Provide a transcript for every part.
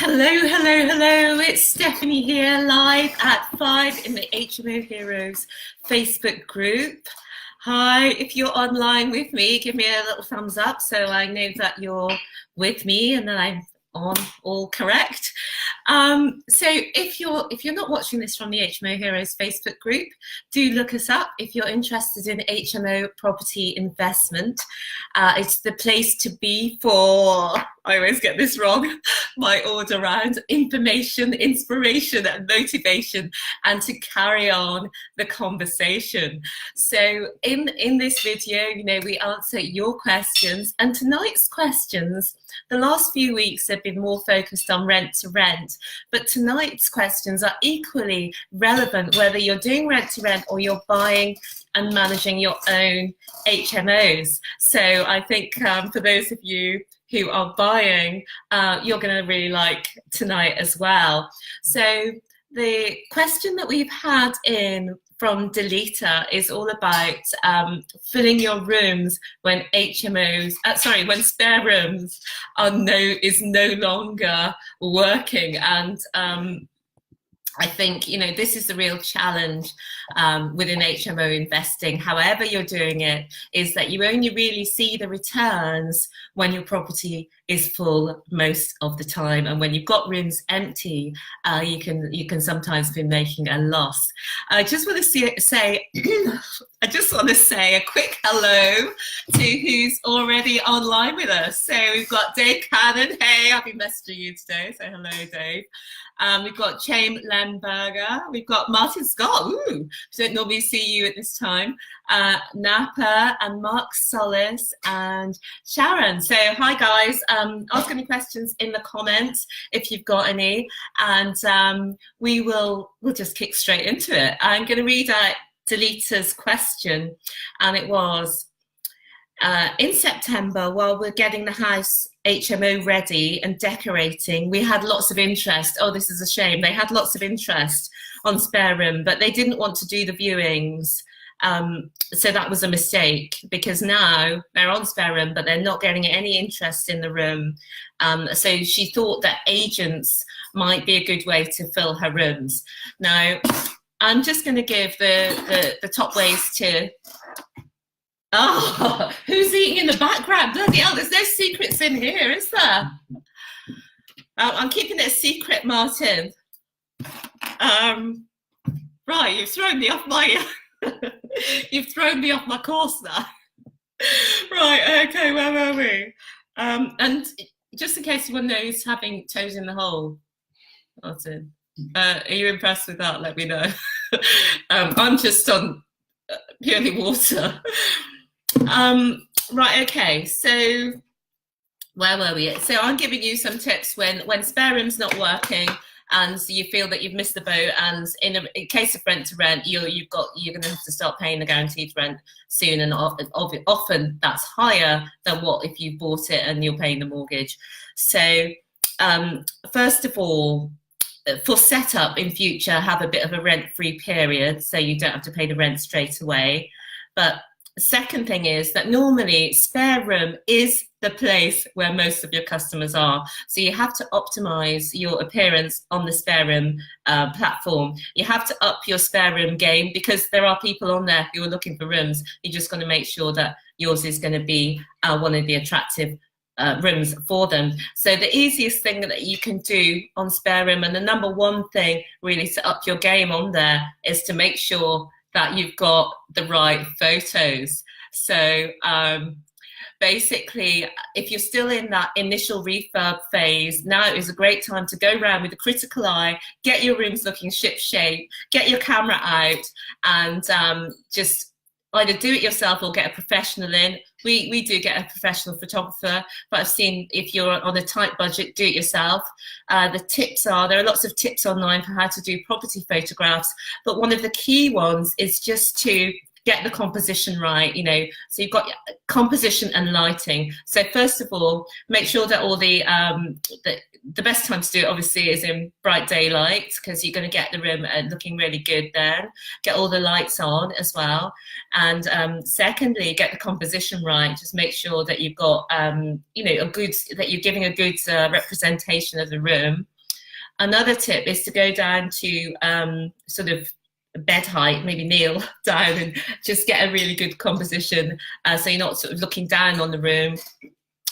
Hello, hello, hello. It's Stephanie here, live at 5 in the HMO Heroes Facebook group. Hi, if you're online with me, give me a little thumbs up so I know that you're with me and that I'm on all correct. So if you're not watching this from the HMO Heroes Facebook group, do look us up if you're interested in HMO property investment. It's the place to be for, I always get this wrong, my order round, information, inspiration and motivation, and to carry on the conversation. So in this video, we answer your questions, and tonight's questions, the last few weeks have been more focused on rent to rent, but tonight's questions are equally relevant whether you're doing rent to rent or you're buying and managing your own HMOs. So I think for those of you who are buying, you're going to really like tonight as well. So the question that we've had in from Delita is all about filling your rooms when when spare rooms is no longer working. And I think, this is the real challenge within HMO investing, however you're doing it, is that you only really see the returns when your property is full most of the time. And when you've got rooms empty, you can sometimes be making a loss. I just want to say a quick hello to who's already online with us. So we've got Dave Cannon. Hey, I've been messaging you today, so hello, Dave. We've got Chaim Lemberger. We've got Martin Scott. Ooh, don't normally see you at this time. Napa and Mark Solis and Sharon. So hi guys. Ask any questions in the comments if you've got any, and we'll just kick straight into it. I'm going to read out Delita's question, and it was, in September, while we're getting the house HMO ready and decorating, we had lots of interest. Oh, this is a shame. They had lots of interest on SpareRoom, but they didn't want to do the viewings. So that was a mistake, because now they're on SpareRoom, but they're not getting any interest in the room. So she thought that agents might be a good way to fill her rooms. Now, I'm just going to give the top ways to... Oh, who's eating in the background? Bloody hell, there's no secrets in here, is there? I'm keeping it a secret, Martin. Right, you've thrown me off my... you've thrown me off my course now. Right, okay, where were we? And just in case anyone knows having toes in the hole, Martin, are you impressed with that? Let me know. I'm just on purely water. Right, okay, so where were we? So I'm giving you some tips when SpareRoom's not working and you feel that you've missed the boat, and in case of rent to rent, you're going to have to start paying the guaranteed rent soon, and often that's higher than what if you bought it and you're paying the mortgage. So first of all, for setup in future, have a bit of a rent-free period so you don't have to pay the rent straight away. But second thing is that normally SpareRoom is the place where most of your customers are. So you have to optimize your appearance on the SpareRoom platform. You have to up your SpareRoom game, because there are people on there who are looking for rooms. You're just going to make sure that yours is going to be one of the attractive rooms for them. So the easiest thing that you can do on SpareRoom, and the number one thing really to up your game on there, is to make sure that you've got the right photos. So basically, if you're still in that initial refurb phase, now is a great time to go around with a critical eye, get your rooms looking ship shape, get your camera out, and just either do it yourself or get a professional in. We do get a professional photographer, but I've seen if you're on a tight budget, do it yourself. The tips are, there are lots of tips online for how to do property photographs, but one of the key ones is just to get the composition right, so you've got composition and lighting. So first of all, make sure that all the best time to do it obviously is in bright daylight, because you're going to get the room looking really good then. Get all the lights on as well. And secondly, get the composition right. Just make sure that you've got, that you're giving a good representation of the room. Another tip is to go down to sort of bed height, maybe kneel down and just get a really good composition, so you're not sort of looking down on the room.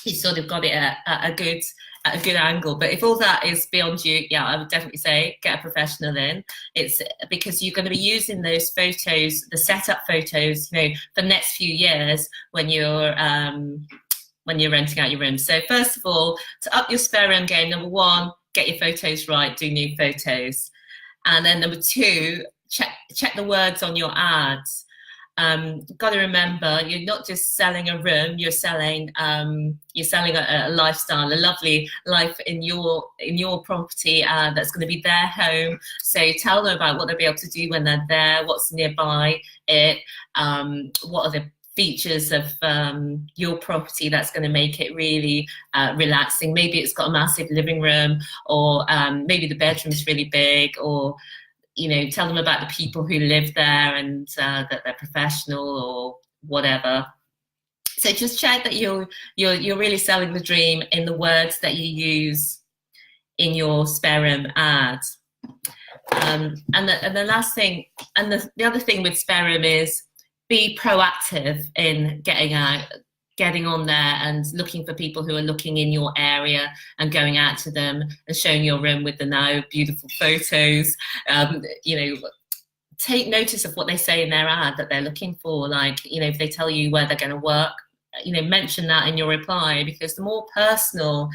You sort of got it at a good angle. But if all that is beyond you, yeah, I would definitely say get a professional in. It's because you're going to be using those photos, the setup photos, you know, for the next few years when you're renting out your room. So first of all, to up your spare room game, number one, get your photos right, do new photos. And then number two, check the words on your ads. Got to remember, you're not just selling a room, you're selling a lifestyle, a lovely life in your property that's going to be their home. So tell them about what they'll be able to do when they're there, what's nearby it, what are the features of your property that's going to make it really relaxing. Maybe it's got a massive living room, or maybe the bedroom's really big, or you know, tell them about the people who live there and that they're professional or whatever. So just check that you're really selling the dream in the words that you use in your SpareRoom ad. And the last thing, and the other thing with SpareRoom is be proactive in getting on there and looking for people who are looking in your area and going out to them and showing your room with the now beautiful photos. You know, take notice of what they say in their ad that they're looking for. Like, you know, if they tell you where they're going to work, you know, mention that in your reply, because the more personal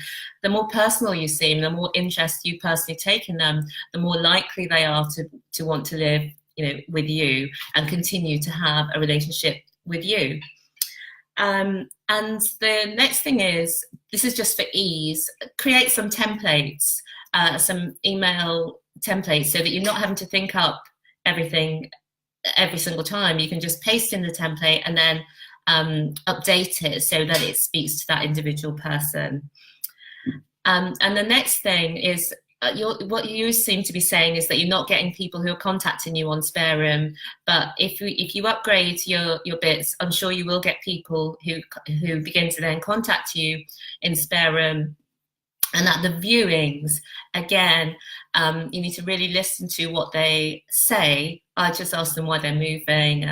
you seem, the more interest you personally take in them, the more likely they are to want to live, you know, with you and continue to have a relationship with you. And the next thing is, this is just for ease, create some templates, some email templates, so that you're not having to think up everything every single time. You can just paste in the template and then update it so that it speaks to that individual person. And the next thing is, what you seem to be saying is that you're not getting people who are contacting you on SpareRoom, but if you upgrade your bits, I'm sure you will get people who begin to then contact you in SpareRoom. And at the viewings, again, you need to really listen to what they say. I just ask them why they're moving.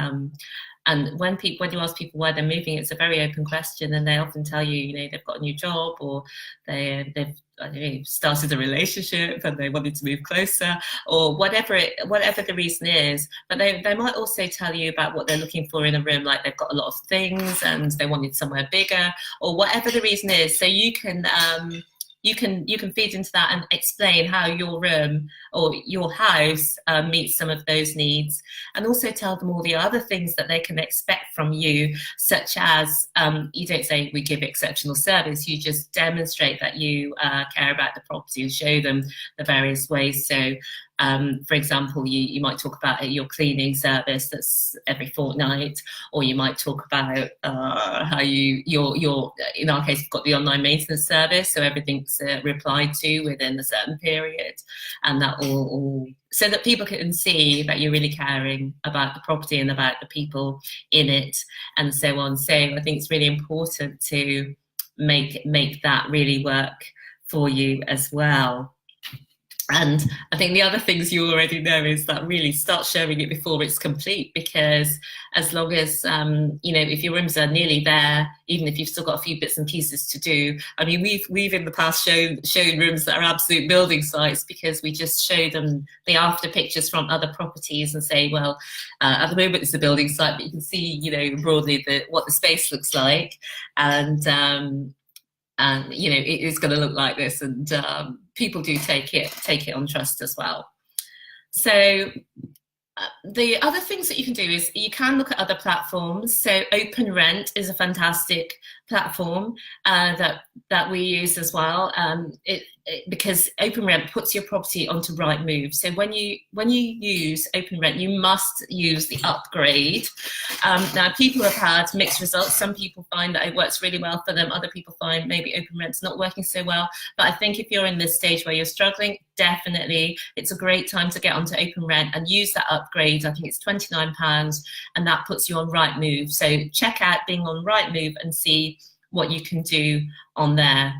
And when you ask people why they're moving, it's a very open question, and they often tell you, you know, they've got a new job, or they've started a relationship and they wanted to move closer, or whatever the reason is. But they might also tell you about what they're looking for in a room, like they've got a lot of things and they wanted somewhere bigger, or whatever the reason is. So you can feed into that and explain how your room or your house meets some of those needs, and also tell them all the other things that they can expect from you, such as you don't say we give exceptional service, you just demonstrate that you care about the property and show them the various ways. So for example, you might talk about your cleaning service that's every fortnight, or you might talk about how you're in our case, you've got the online maintenance service, so everything's replied to within a certain period, and that all so that people can see that you're really caring about the property and about the people in it, and so on. So I think it's really important to make that really work for you as well. And I think the other things you already know is that really start showing it before it's complete, because as long as, you know, if your rooms are nearly there, even if you've still got a few bits and pieces to do. I mean, we've in the past shown rooms that are absolute building sites, because we just show them the after pictures from other properties and say, well, at the moment it's a building site, but you can see, you know, broadly what the space looks like. And you know, it is going to look like this, and people do take it on trust as well. So the other things that you can do is you can look at other platforms. So Open Rent is a fantastic platform that we use as well, because Open Rent puts your property onto Rightmove. So when you use Open Rent, you must use the upgrade. Now, people have had mixed results. Some people find that it works really well for them. Other people find maybe Open Rent's not working so well. But I think if you're in this stage where you're struggling, definitely it's a great time to get onto Open Rent and use that upgrade. I think it's £29, and that puts you on Rightmove. So check out being on Rightmove and see what you can do on there.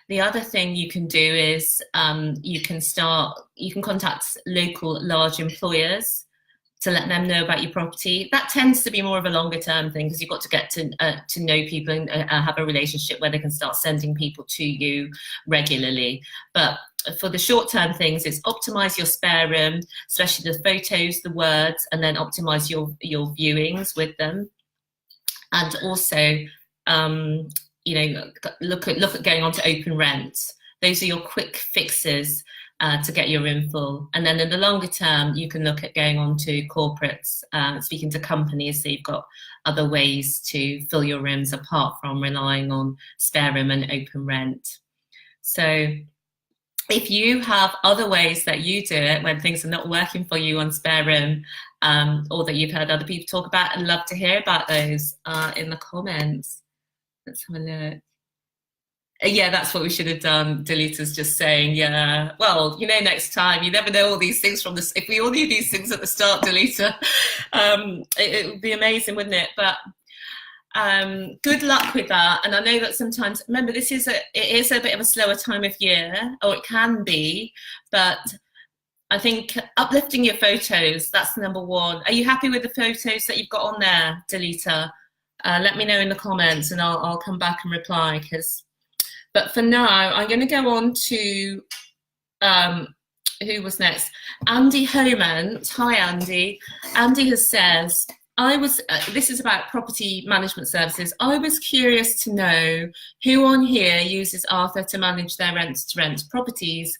The other thing you can do is you can contact local large employers to let them know about your property. That tends to be more of a longer term thing, because you've got to get to know people and have a relationship where they can start sending people to you regularly. But for the short term things, it's optimize your spare room, especially the photos, the words, and then optimize your viewings with them. And also, you know, look at going on to open rent. Those are your quick fixes to get your room full. And then in the longer term, you can look at going on to corporates, speaking to companies, so you've got other ways to fill your rooms apart from relying on SpareRoom and open rent. So if you have other ways that you do it when things are not working for you on SpareRoom, or that you've heard other people talk about, I'd love to hear about those in the comments. Let's have a look. Yeah, that's what we should have done. Delita's just saying, yeah. Well, you know, next time, you never know all these things from this. If we all knew these things at the start, Delita, it would be amazing, wouldn't it? But good luck with that. And I know that sometimes, remember, it is a bit of a slower time of year, or it can be, but I think uplifting your photos, that's number one. Are you happy with the photos that you've got on there, Delita? Let me know in the comments and I'll come back and reply. But for now, I'm going to go on to, who was next? Andy Homant. Hi, Andy. Andy has says, this is about property management services. I was curious to know who on here uses Arthur to manage their rent-to-rent properties,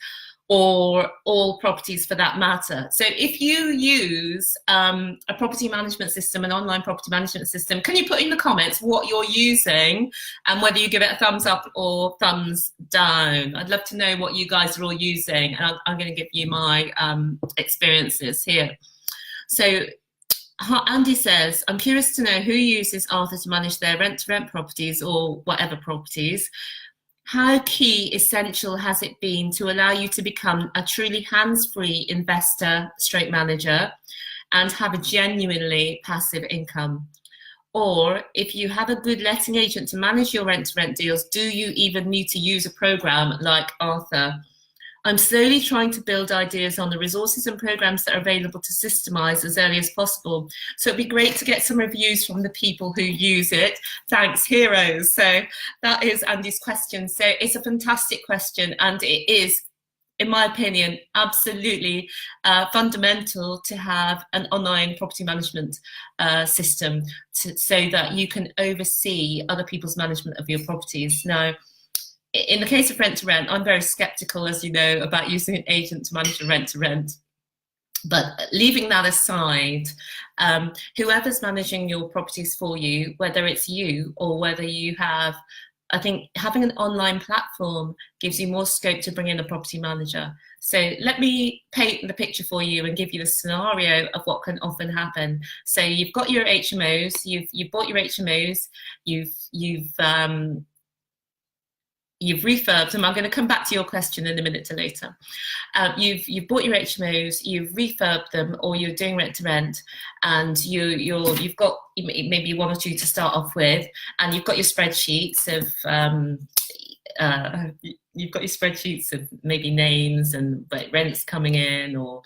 or all properties for that matter. So if you use a property management system, an online property management system, can you put in the comments what you're using and whether you give it a thumbs up or thumbs down? I'd love to know what you guys are all using, and I'm going to give you my experiences here. So Andy says, I'm curious to know who uses Arthur to manage their rent-to-rent properties or whatever properties. How key, essential has it been to allow you to become a truly hands-free investor stroke manager and have a genuinely passive income? Or if you have a good letting agent to manage your rent-to-rent deals, do you even need to use a program like Arthur? I'm slowly trying to build ideas on the resources and programs that are available to systemize as early as possible. So it'd be great to get some reviews from the people who use it. Thanks, heroes. So that is Andy's question. So it's a fantastic question, and it is, in my opinion, absolutely fundamental to have an online property management system so that you can oversee other people's management of your properties. Now, in the case of rent-to-rent, I'm very skeptical, as you know, about using an agent to manage a rent-to-rent. But leaving that aside, whoever's managing your properties for you, whether it's you or whether you have, I think having an online platform gives you more scope to bring in a property manager. So let me paint the picture for you and give you the scenario of what can often happen. So you've got your HMOs, you've bought your HMOs, you've refurbed them. I'm going to come back to your question in a minute to later. You've bought your HMOs, you've refurbed them, or you're doing rent to rent, and you've got maybe one or two to start off with, and you've got your spreadsheets of maybe names and rents coming in, or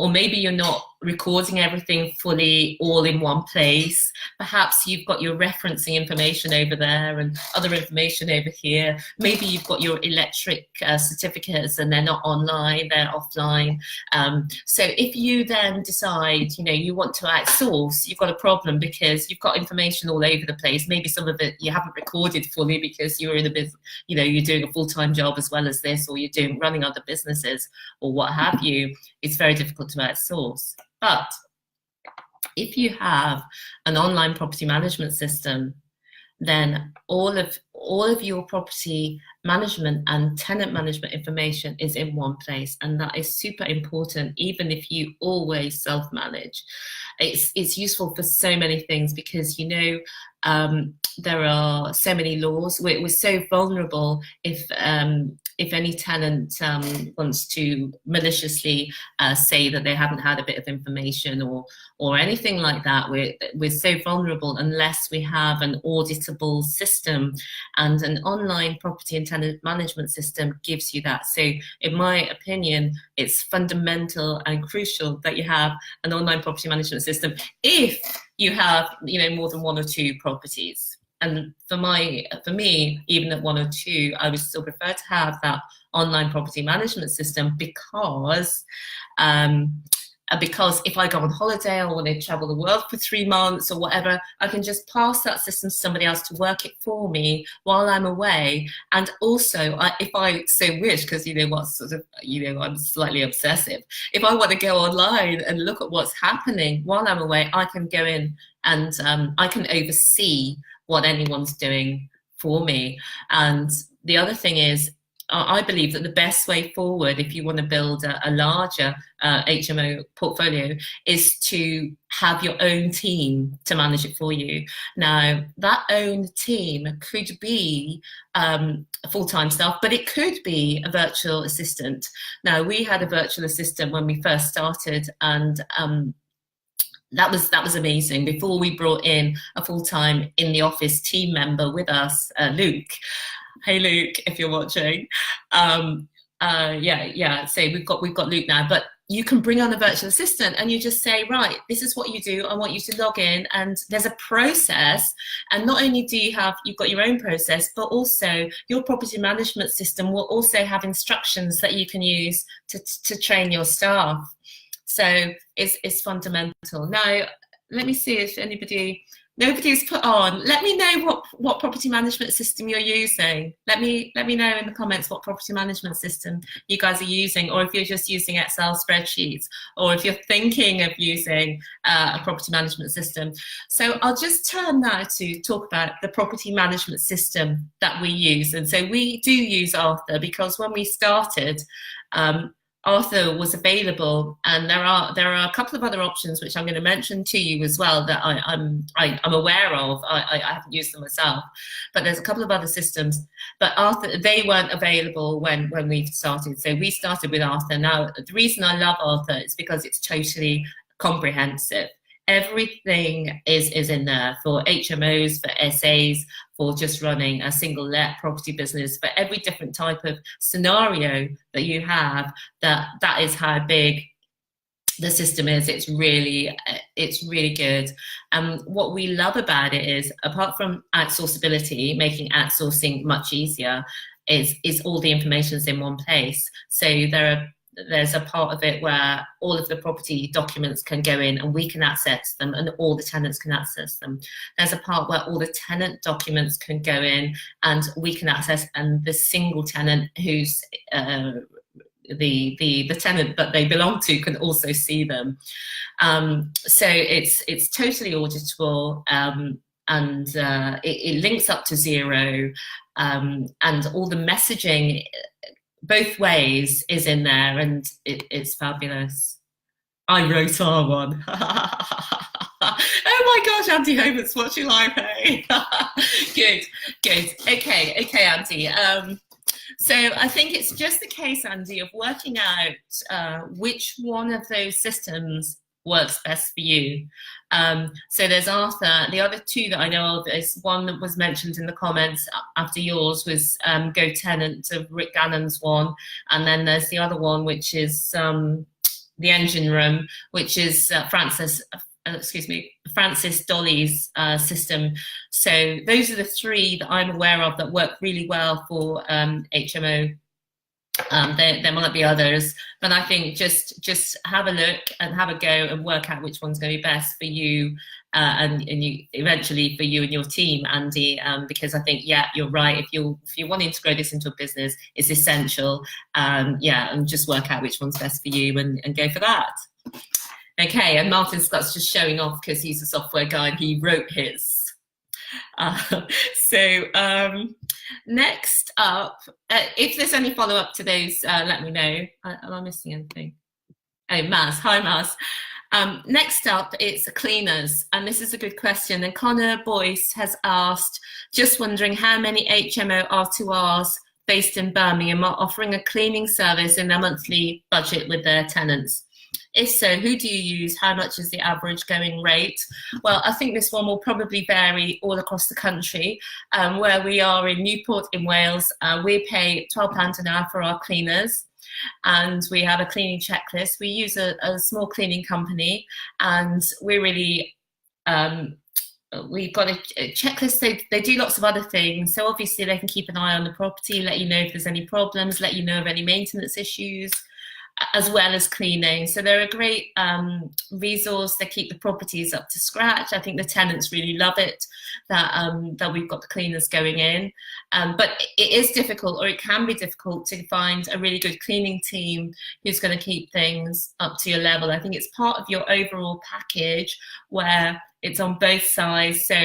maybe you're not recording everything fully all in one place. Perhaps you've got your referencing information over there and other information over here. Maybe you've got your electric certificates and they're not online, they're offline. So if you then decide, you want to outsource, you've got a problem because you've got information all over the place. Maybe some of it you haven't recorded fully because you're in a business, you're doing a full-time job as well as this, or you're running other businesses or what have you. It's very difficult to outsource. But if you have an online property management system, then all of your property management and tenant management information is in one place, and that is super important. Even if you always self-manage, it's useful for so many things, because there are so many laws. We're so vulnerable if if any tenant wants to maliciously say that they haven't had a bit of information or anything like that, we're so vulnerable unless we have an auditable system, and an online property and tenant management system gives you that. So in my opinion, it's fundamental and crucial that you have an online property management system if you have, you know, more than 1 or 2 properties. And for me, even at 1 or 2, I would still prefer to have that online property management system because if I go on holiday or want to travel the world for 3 months or whatever, I can just pass that system to somebody else to work it for me while I'm away. And also, if I so wish, because you know what, sort of, you know, I'm slightly obsessive. If I want to go online and look at what's happening while I'm away, I can go in and I can oversee what anyone's doing for me. And the other thing is, I believe that the best way forward, if you want to build a larger HMO portfolio, is to have your own team to manage it for you. Now, that own team could be full-time staff, but it could be a virtual assistant. Now, we had a virtual assistant when we first started, and that was amazing. Before we brought in a full-time in the office team member with us, Luke. Hey Luke, if you're watching. Yeah. So we've got Luke now, but you can bring on a virtual assistant and you just say, right, this is what you do. I want you to log in, and there's a process. And not only do you've got your own process, but also your property management system will also have instructions that you can use to train your staff. So it's fundamental. Now, let me see if nobody's put on. Let me know what property management system you're using. Let me know in the comments what property management system you guys are using, or if you're just using Excel spreadsheets, or if you're thinking of using a property management system. So I'll just turn now to talk about the property management system that we use. And so we do use Arthur because when we started, Arthur was available, and there are a couple of other options which I'm going to mention to you as well that I'm aware of. I haven't used them myself, but there's a couple of other systems. But Arthur, they weren't available when we started, so we started with Arthur. Now, the reason I love Arthur is because it's totally comprehensive. Everything is in there for HMOs, for SAs, for just running a single let property business, for every different type of scenario that you have. That is how big the system is. It's really good. And what we love about it is, apart from outsourceability, making outsourcing much easier, is all the information is in one place. So there's a part of it where all of the property documents can go in and we can access them, and all the tenants can access them. There's a part where all the tenant documents can go in and we can access, and the single tenant who's the tenant that they belong to can also see them. So it's totally auditable, and it links up to Xero, and all the messaging both ways is in there, and it's fabulous. I wrote our one. Oh my gosh, Andy Hobart's watching live, hey? Good. Okay, Andy. So I think it's just a case, Andy, of working out which one of those systems works best for you. So there's Arthur. The other two that I know of is one that was mentioned in the comments after yours was Go Tenant of Rick Gannon's one, and then there's the other one which is the Engine Room, which is Francis Dolly's system. So those are the 3 that I'm aware of that work really well for HMO. There might be others, but I think just have a look and have a go and work out which one's going to be best for you, and you eventually for you and your team, Andy. Because I think, yeah, you're right. If you're wanting to grow this into a business, it's essential. And just work out which one's best for you and go for that. Okay, and Martin Scott's just showing off because he's a software guy and he wrote his. Next up, if there's any follow-up to those, let me know. Am I missing anything? Oh, Maz. Hi, Maz. Next up, it's cleaners, and this is a good question. And Connor Boyce has asked, just wondering how many HMO R2Rs based in Birmingham are offering a cleaning service in their monthly budget with their tenants? If so, who do you use? How much is the average going rate? Well, I think this one will probably vary all across the country. Where we are in Newport in Wales, we pay £12 an hour for our cleaners, and we have a cleaning checklist. We use a small cleaning company, and we're really we've got a checklist. They do lots of other things, so obviously they can keep an eye on the property, let you know if there's any problems, let you know of any maintenance issues, as well as cleaning. So they're a great resource. They keep the properties up to scratch. I think the tenants really love it that we've got the cleaners going in. But it is difficult, or it can be difficult, to find a really good cleaning team who's going to keep things up to your level. I think it's part of your overall package where it's on both sides. So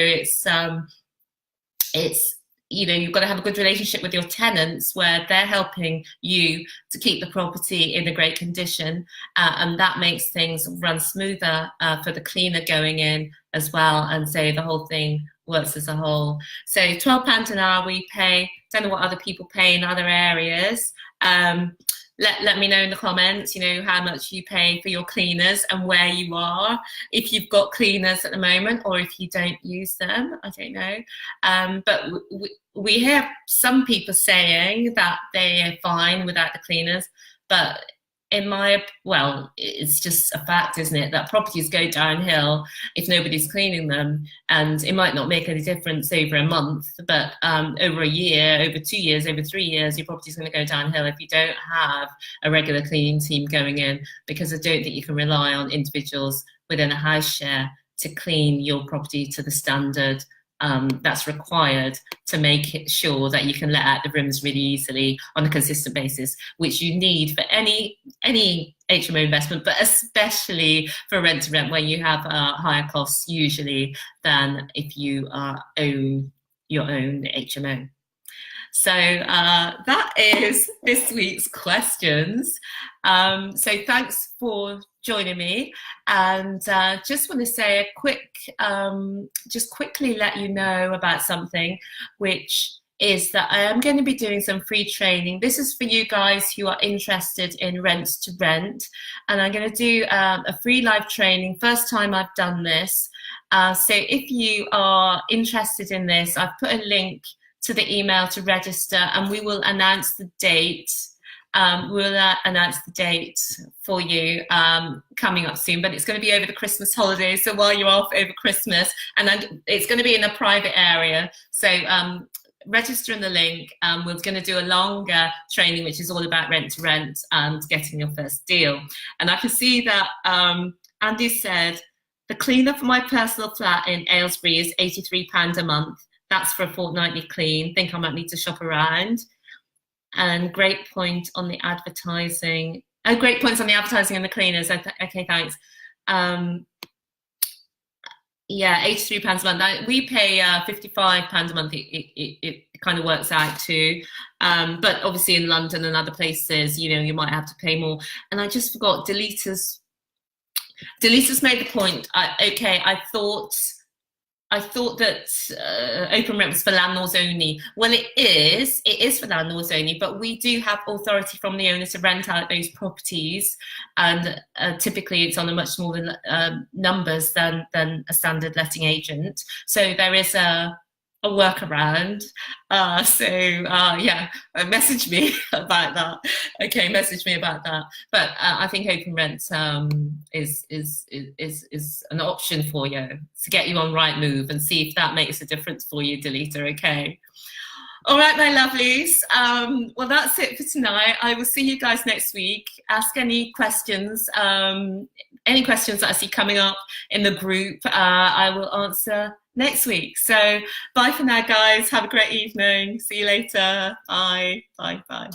it's you know, you've got to have a good relationship with your tenants where they're helping you to keep the property in a great condition, and that makes things run smoother for the cleaner going in as well, and so the whole thing works as a whole. So £12 an hour we pay. Don't know what other people pay in other areas. Let me know in the comments, you know, how much you pay for your cleaners and where you are, if you've got cleaners at the moment or if you don't use them. I don't know. But we hear some people saying that they're fine without the cleaners, but well, it's just a fact, isn't it, that properties go downhill if nobody's cleaning them, and it might not make any difference over a month, but over a year, over 2 years, over 3 years, your property's going to go downhill if you don't have a regular cleaning team going in, because I don't think you can rely on individuals within a house share to clean your property to the standard that's required to make it sure that you can let out the rooms really easily on a consistent basis, which you need for any HMO investment, but especially for rent to rent, where you have higher costs usually than if you own your own HMO. So that is this week's questions. So thanks for joining me, and just want to say just quickly let you know about something, which is that I am going to be doing some free training. This is for you guys who are interested in rent to rent, and I'm going to do a free live training. First time I've done this. So if you are interested in this, I've put a link to the email to register, and we will announce the date. We'll announce the date for you coming up soon, but it's going to be over the Christmas holidays. So while you're off over Christmas, and then it's going to be in a private area. So register in the link. We're going to do a longer training, which is all about rent to rent and getting your first deal. And I can see that Andy said, the cleaner for my personal flat in Aylesbury is £83 a month. That's for a fortnightly clean. Think I might need to shop around. And great point on the advertising. Oh, great points on the advertising and the cleaners. Okay, thanks. Yeah, £83 a month. We pay £55 a month. It kind of works out too. But obviously in London and other places, you know, you might have to pay more. And I just forgot, Deleter's made the point. Okay, I thought that open rent was for landlords only. Well, it is for landlords only, but we do have authority from the owner to rent out those properties, and typically it's on a much smaller numbers than a standard letting agent. So there is a workaround. Yeah, message me about that. Okay, message me about that. But I think open rent is an option for you to get you on Rightmove, and see if that makes a difference for you, Deleter. Okay. All right, my lovelies. Well, that's it for tonight. I will see you guys next week. Ask any questions that I see coming up in the group. I will answer next week. So bye for now, guys. Have a great evening. See you later. Bye. Bye. Bye.